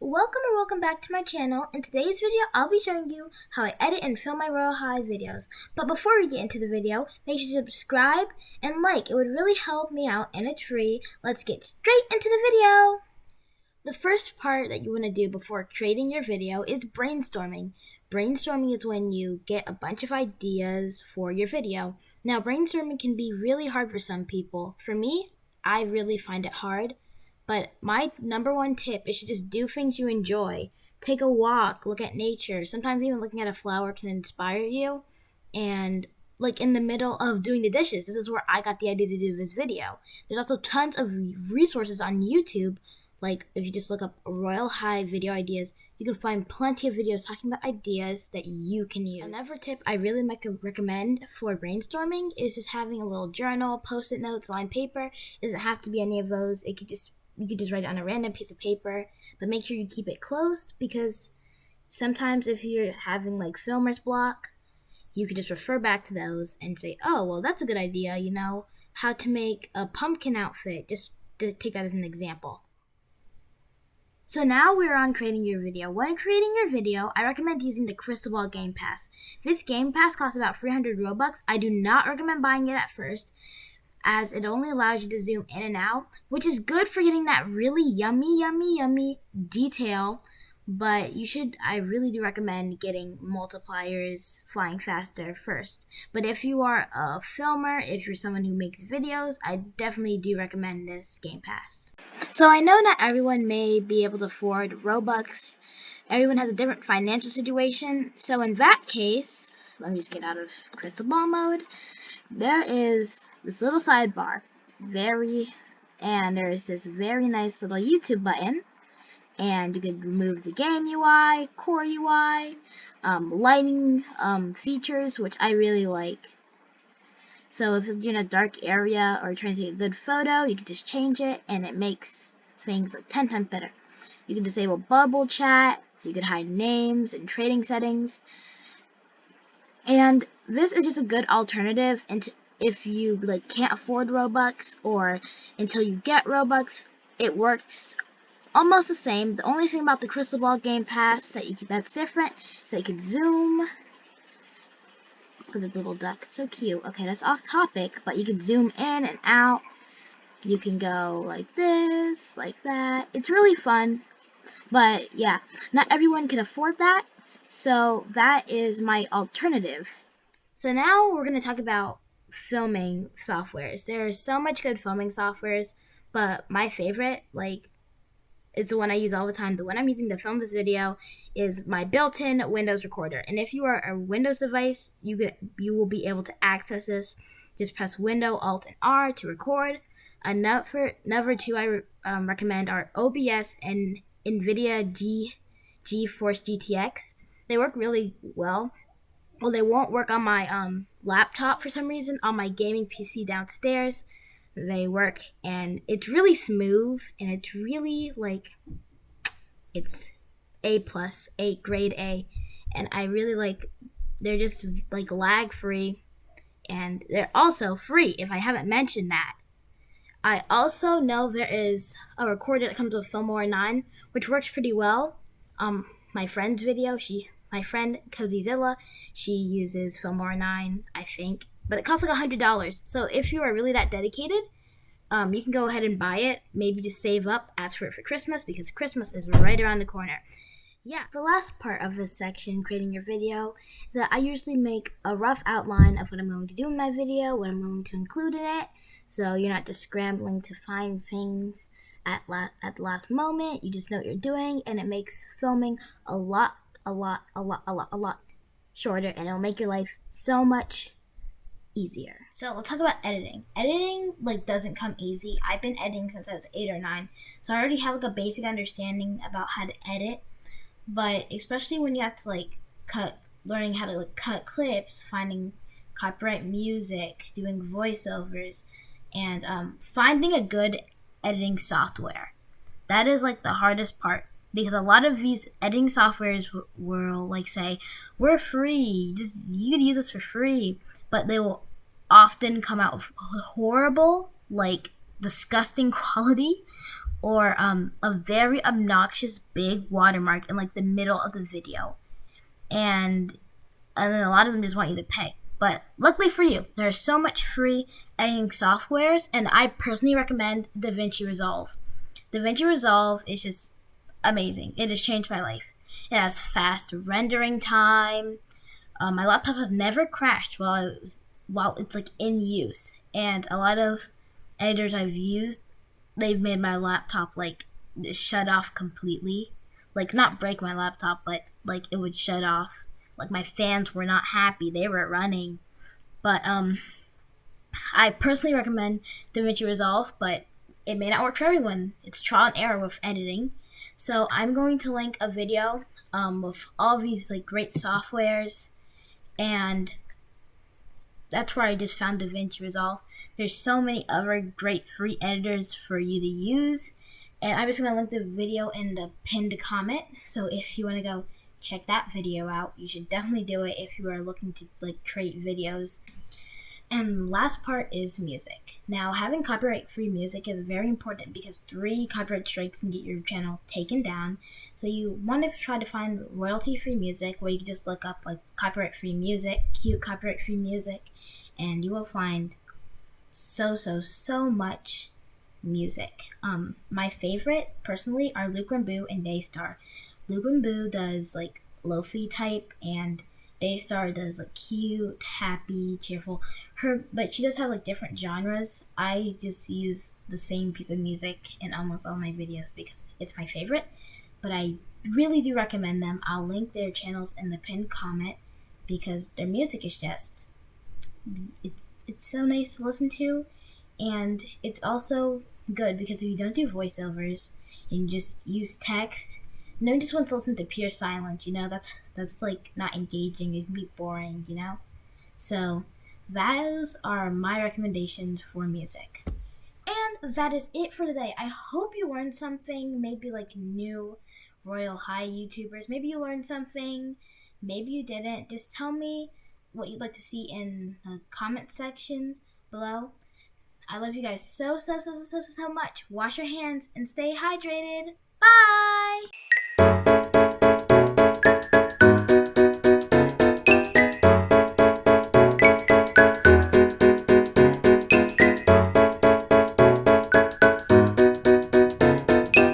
welcome back to my channel. In today's video, I'll be showing you how I edit and film my Royal High videos. But before we get into the video, make sure to subscribe and like. It would really help me out and it's free. Let's get straight into the video. The first part that you want to do before creating your video is brainstorming. Brainstorming is when you get a bunch of ideas for your video. Now, brainstorming can be really hard for some people. For me, I really find it hard. But my number one tip is to just do things you enjoy. Take a walk, look at nature. Sometimes even looking at a flower can inspire you. And like in the middle of doing the dishes, this is where I got the idea to do this video. There's also tons of resources on YouTube. Like if you just look up Royal High video ideas, you can find plenty of videos talking about ideas that you can use. Another tip I really recommend for brainstorming is just having a little journal, post-it notes, lined paper. It doesn't have to be any of those. You could just write it on a random piece of paper, but make sure you keep it close because sometimes if you're having like filmer's block, you could just refer back to those and say, oh, well, that's a good idea, how to make a pumpkin outfit, just to take that as an example. So now we're on creating your video. When creating your video, I recommend using the Crystal Ball Game Pass. This Game Pass costs about 300 Robux. I do not recommend buying it at first, as it only allows you to zoom in and out, which is good for getting that really yummy detail, but I really do recommend getting multipliers flying faster first. But if you are a filmer, if you're someone who makes videos, I definitely do recommend this Game Pass. So I know not everyone may be able to afford Robux. Everyone has a different financial situation. So in that case, let me just get out of crystal ball mode. There is this little sidebar, and there is this very nice little YouTube button, and you can remove the game UI, core UI, lighting features, which I really like. So if you're in a dark area or trying to take a good photo, you can just change it, and it makes things like 10 times better. You can disable bubble chat, you can hide names and trading settings. And this is just a good alternative if you can't afford Robux or until you get Robux. It works almost the same. The only thing about the Crystal Ball Game Pass that's different is that you can zoom. Look at the little duck, it's so cute. Okay, that's off topic, but you can zoom in and out. You can go like this, like that. It's really fun, but yeah, not everyone can afford that. So that is my alternative. So now we're going to talk about filming softwares. There's so much good filming softwares, but my favorite, it's the one I use all the time. The one I'm using to film this video is my built-in Windows recorder. And if you are a Windows device, you will be able to access this. Just press Window, Alt, and R to record. Another two I recommend are OBS and NVIDIA GeForce GTX. They work really well. Well, they won't work on my laptop for some reason. On my gaming PC downstairs, they work, and it's really smooth, and it's really it's A+, grade A, and I really they're just lag free, and they're also free. If I haven't mentioned that, I also know there is a recorder that comes with Filmora 9, which works pretty well. My friend's video, my friend Cozyzilla, she uses Filmora 9, I think, but it costs $100. So if you are really that dedicated, you can go ahead and buy it. Maybe just save up, ask for it for Christmas, because Christmas is right around the corner. Yeah, the last part of this section, creating your video, that I usually make a rough outline of what I'm going to do in my video, what I'm going to include in it, so you're not just scrambling to find things at the last moment. You just know what you're doing, and it makes filming a lot shorter, and it'll make your life so much easier. So let's talk about editing. Editing doesn't come easy. I've been editing since I was 8 or 9, so I already have a basic understanding about how to edit. But especially when you have to learning how to cut clips, finding copyright music, doing voiceovers, and finding a good editing software. That is the hardest part, because a lot of these editing softwares will say, we're free, you can use this for free, but they will often come out horrible, disgusting quality, or a very obnoxious big watermark in like the middle of the video, and then a lot of them just want you to pay. But luckily for you, there's so much free editing softwares, and I personally recommend DaVinci Resolve. DaVinci Resolve is just amazing. It has changed my life. It has fast rendering time. My laptop has never crashed while it's like in use, and a lot of editors I've used, they've made my laptop like shut off completely. Like not break my laptop, but like it would shut off. Like my fans were not happy; they were running. But I personally recommend DaVinci Resolve, but it may not work for everyone. It's trial and error with editing. So I'm going to link a video with all of these like great softwares, and that's where I just found DaVinci Resolve. There's so many other great free editors for you to use, and I'm just gonna link the video in the pinned comment. So if you want to go check that video out, you should definitely do it if you are looking to like create videos. And last part is music. Now, having copyright-free music is very important because 3 copyright strikes can get your channel taken down. So you want to try to find royalty-free music, where you can just look up like copyright-free music, cute copyright-free music, and you will find so much music. My favorite, personally, are Luke Boo and Daystar. Luke Boo does like lo-fi type, and Daystar does like cute, happy, cheerful. But she does have like different genres. I just use the same piece of music in almost all my videos because it's my favorite. But I really do recommend them. I'll link their channels in the pinned comment because their music is just it's so nice to listen to, and it's also good because if you don't do voiceovers and you just use text, no one just wants to listen to pure silence, that's like not engaging. It can be boring, So those are my recommendations for music. And that is it for today. I hope you learned something, maybe like new Royal High YouTubers. Maybe you learned something, maybe you didn't. Just tell me what you'd like to see in the comment section below. I love you guys so much. Wash your hands and stay hydrated. Bye!